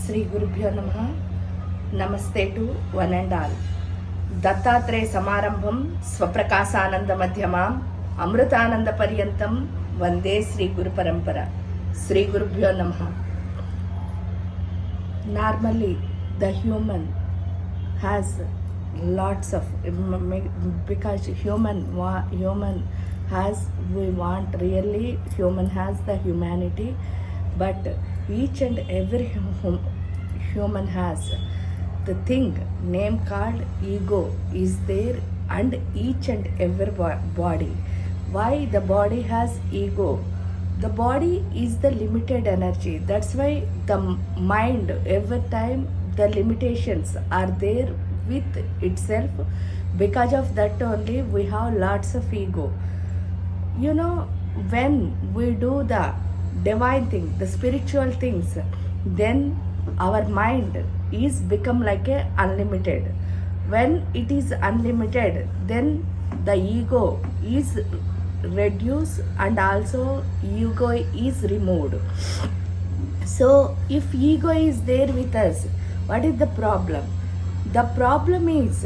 Sri Gurubhyonamaha. Namaste to one and all. Dattatreya Samarambham Swaprakashananda Madhyamam Amrutananda Paryantam Vande Sri Guru Parampara. Sri Gurubhyonamaha. Normally, the human has lots of, because human has, we want really, human has the humanity, but each and every human has the thing name called ego is there, and each and every body. Why the body has ego? The body is the limited energy. That's why the mind, every time the limitations are there with itself. Because of that only we have lots of ego. You know, when we do the divine thing, the spiritual things, then our mind is become like a unlimited. When it is unlimited, then the ego is reduced and also ego is removed. So if ego is there with us, what is the problem? The problem is,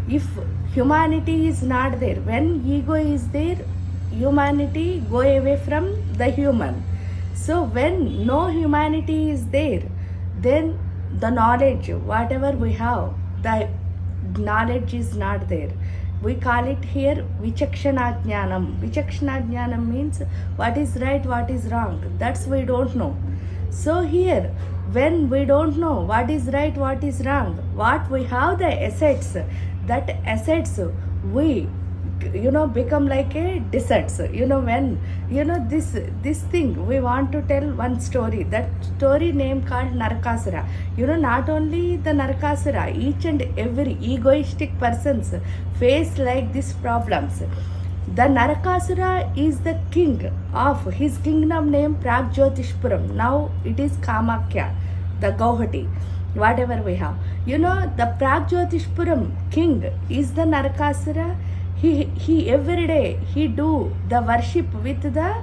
if humanity is not there, when ego is there, humanity go away from the human. So when no humanity is there, then the knowledge, whatever we have, the knowledge is not there. We call it here Vichakshana Jnanam. Vichakshana Jnanam means what is right, what is wrong. That's we don't know. So here, when we don't know what is right, what is wrong, what we have the assets, that assets we become like a deserts. When this thing, we want to tell one story. That story name called Narakasura. Not only the Narakasura, each and every egoistic persons face like these problems. The Narakasura is the king of his kingdom name Pragjyotishpuram. Now it is Kamakhya, the Gauhati, whatever we have. The Pragjyotishpuram king is the Narakasura. He every day he do the worship with the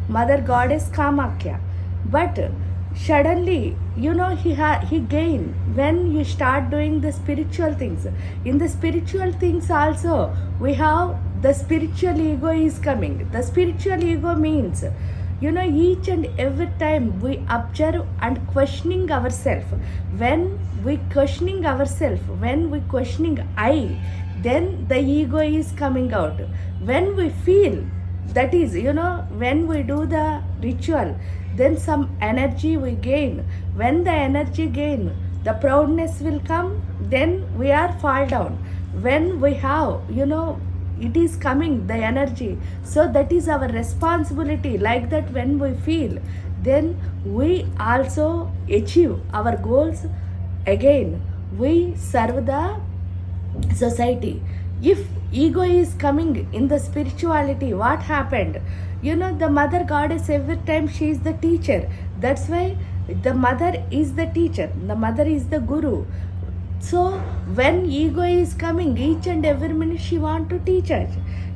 mother goddess Kamakhya. But suddenly, he gain when you start doing the spiritual things. In the spiritual things also, we have the spiritual ego is coming. The spiritual ego means, each and every time we observe and questioning ourselves. When we questioning ourselves, when we questioning I, then the ego is coming out. When we feel, that is, when we do the ritual, then some energy we gain. When the energy gain, the proudness will come, then we are fall down. When we have, it is coming, the energy. So that is our responsibility. Like that, when we feel, then we also achieve our goals. Again, we serve the society. If ego is coming in the spirituality, what happened? The mother goddess, every time she is the teacher. That's why the mother is the teacher, the mother is the guru. So when ego is coming, each and every minute she want to teach us.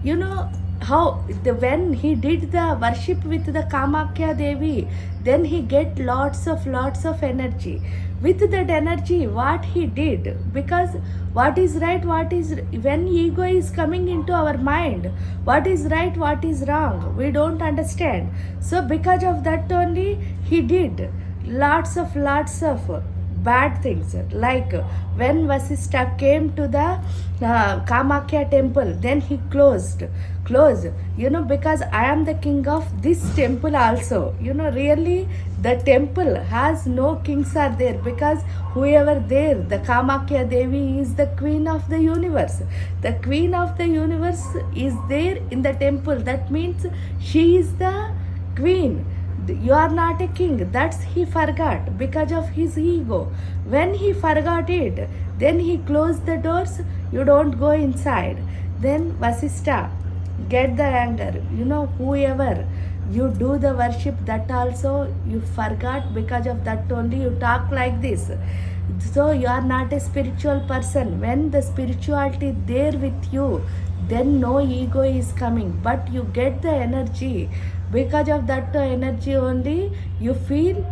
When he did the worship with the Kamakhya Devi, then he get lots of energy. With that energy, what he did, because what is right, when ego is coming into our mind, what is right, what is wrong, we don't understand. So because of that only, he did lots of bad things. Like when Vasistha came to the Kamakhya temple, then he closed, because I am the king of this temple also. Really the temple has no kings are there, because whoever there, the Kamakhya Devi is the queen of the universe. The queen of the universe is there in the temple. That means she is the queen. You are not a king. That's he forgot because of his ego. When he forgot it, then he closed the doors. You don't go inside. Then Vasistha get the anger. Whoever you do the worship, that also you forgot. Because of that only you talk like this. So you are not a spiritual person. When the spirituality there with you, then no ego is coming. But you get the energy. Because of that energy only, you feel,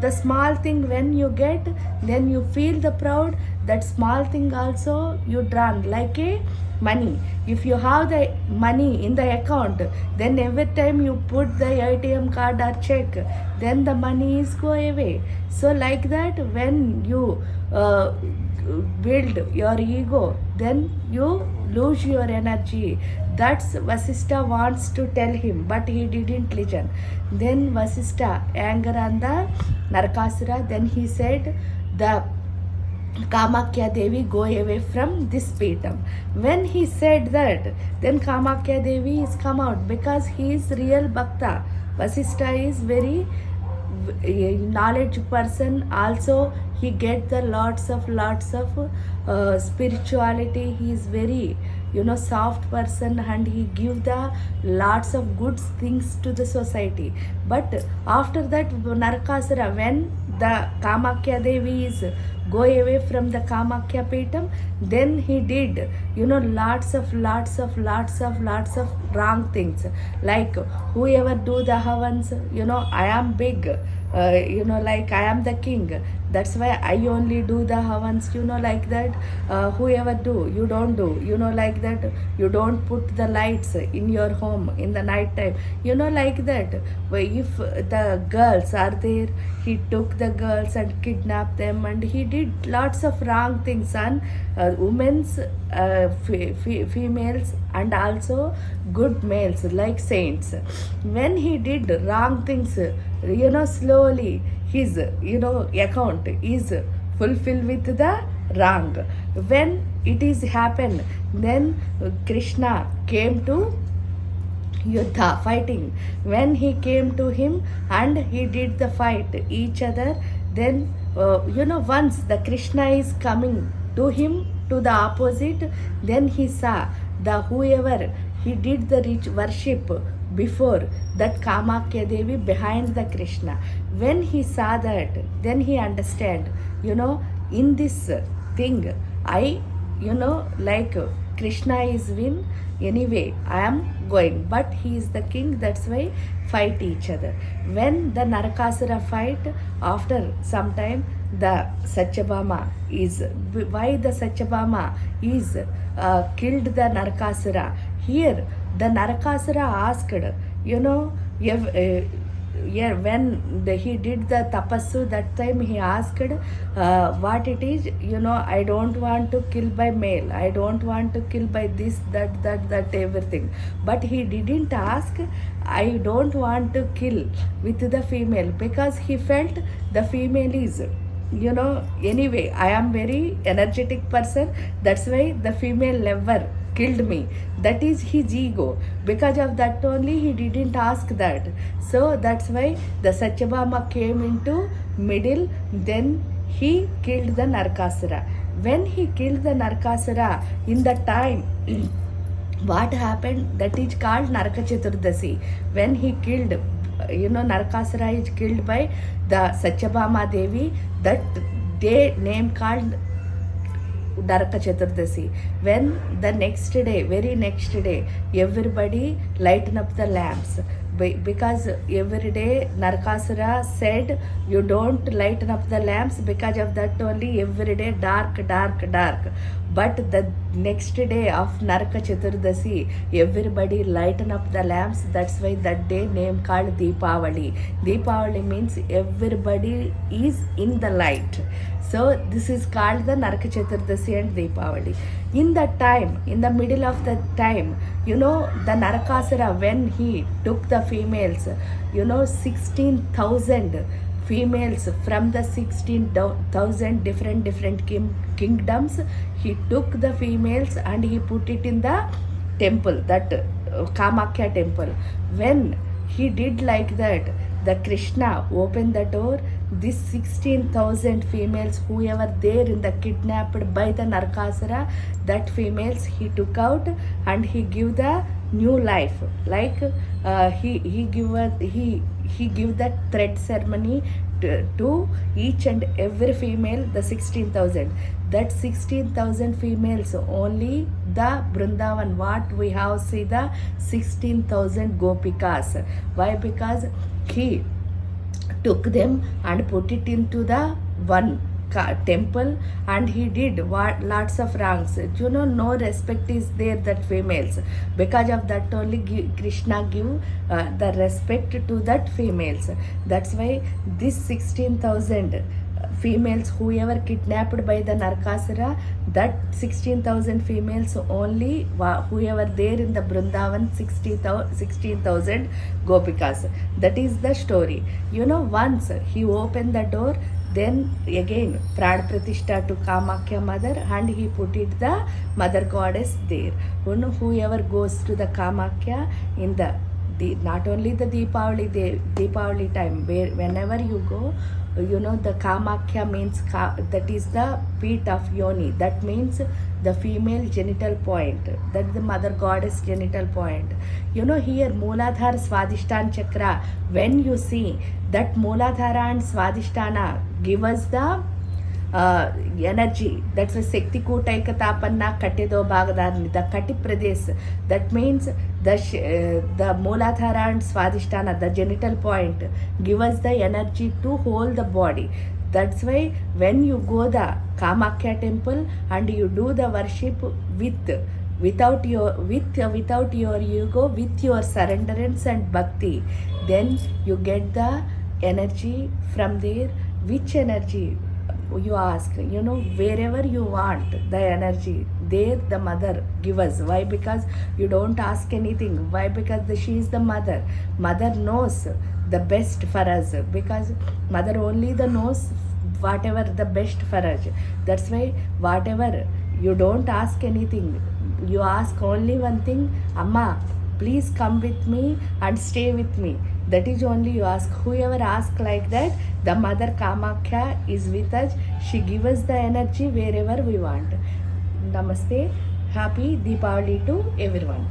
the small thing when you get, then you feel the proud. That small thing also you run like a money. If you have the money in the account, then every time you put the ATM card or check, then the money is go away. So like that, when you build your ego, then you lose your energy. That's Vasistha wants to tell him, but he didn't listen. Then Vasistha anger on the Narakasura. Then he said, the Kamakhya Devi go away from this Petam. When he said that, then Kamakhya Devi is come out, because he is real Bhakta. Vasistha is very knowledge person. Also he get the lots of spirituality. He is very soft person, and he give the lots of good things to the society. But after that, Narakasura, when the Kamakhya Devi is go away from the Kamakhya Petam, then he did lots of wrong things. Like whoever do the havans, I am big, like I am the king, that's why I only do the havans, like that. Whoever do, you don't do, like that. You don't put the lights in your home in the night time, like that. If the girls are there, he took the girls and kidnapped them, and he did lots of wrong things on women's, females, and also good males like saints. When he did wrong things, slowly his account is fulfilled with the wrong. When it is happened, then Krishna came to Yuddha, fighting. When he came to him and he did the fight each other, then once the Krishna is coming to him to the opposite, then he saw the whoever he did the rich worship before, that Kamakhya Devi behind the Krishna. When he saw that, then he understand, in this thing, I, like Krishna is win, anyway, I am going, but he is the king, that's why fight each other. When the Narakasura fight, after some time, the Satyabhama is, why the Satyabhama is killed the Narakasura. Here, the Narakasura asked, when he did the tapassu, that time he asked what it is, I don't want to kill by male, I don't want to kill by this, that everything. But he didn't ask, I don't want to kill with the female, because he felt the female is, anyway, I am very energetic person, that's why the female never killed me. That is his ego. Because of that only he didn't ask that. So that's why the Satyabhama came into middle, then he killed the Narakasura. When he killed the Narakasura, in the time what happened, that is called Naraka Chaturdasi. When he killed, Narakasura is killed by the Satyabhama Devi, that day name called Naraka Chaturdasi. When the next day, very next day, everybody lighten up the lamps. Because every day Narakasura said, you don't lighten up the lamps, because of that only every day dark. But the next day of Naraka Chaturdasi, everybody lighten up the lamps. That's why that day name called Deepawali. Deepawali means everybody is in the light. So this is called the Naraka Chaturdasi and Deepawali. In that time, in the middle of the time, the Narakasura, when he took the females, 16,000 females from the 16,000 different kingdoms, he took the females and he put it in the temple, that Kamakhya temple. When he did like that, the Krishna opened the door. These 16,000 females, whoever there in the kidnapped by the Narakasura, that females he took out and he give the new life. Like he give that thread ceremony to each and every female, the 16,000. That 16,000 females only the Vrindavan, what we have see the 16,000 gopikas. Why? Because he took them and put it into the one temple, and he did lots of wrongs. No respect is there that females, because of that only Krishna give the respect to that females. That's why this 16,000 females whoever kidnapped by the Narkasura, that 16,000 females only whoever there in the Brindavan, 16,000 gopikas. That is the story. Once he opened the door, then again Prad Pratishtha to Kamakhya mother, and he put it the mother goddess there. Whoever goes to the Kamakhya in the not only the Deepawali time, whenever you go, the Kamakhya means that is the feet of Yoni. That means the female genital point. That is the mother goddess genital point. Here Mooladhara Swadhisthana Chakra, when you see that Mooladhara and Swadhisthana give us the energy. That's a Sekti Kutaika Tapanna Katedo Bhagadarni, the Kati Pradesh. That means the Mooladhara and Swadhisthana, the genital point, give us the energy to hold the body. That's why when you go the Kamakhya temple and you do the worship without your ego, with your surrenderance and bhakti, then you get the energy from there. Which energy? You ask, wherever you want the energy, there the mother give us. Why? Because you don't ask anything. Why? Because she is the mother. Mother knows the best for us, because mother only knows whatever the best for us. That's why whatever, you don't ask anything. You ask only one thing, Amma, please come with me and stay with me. That is only you ask. Whoever asks like that, the mother Kamakhya is with us. She gives us the energy wherever we want. Namaste. Happy Deepawali to everyone.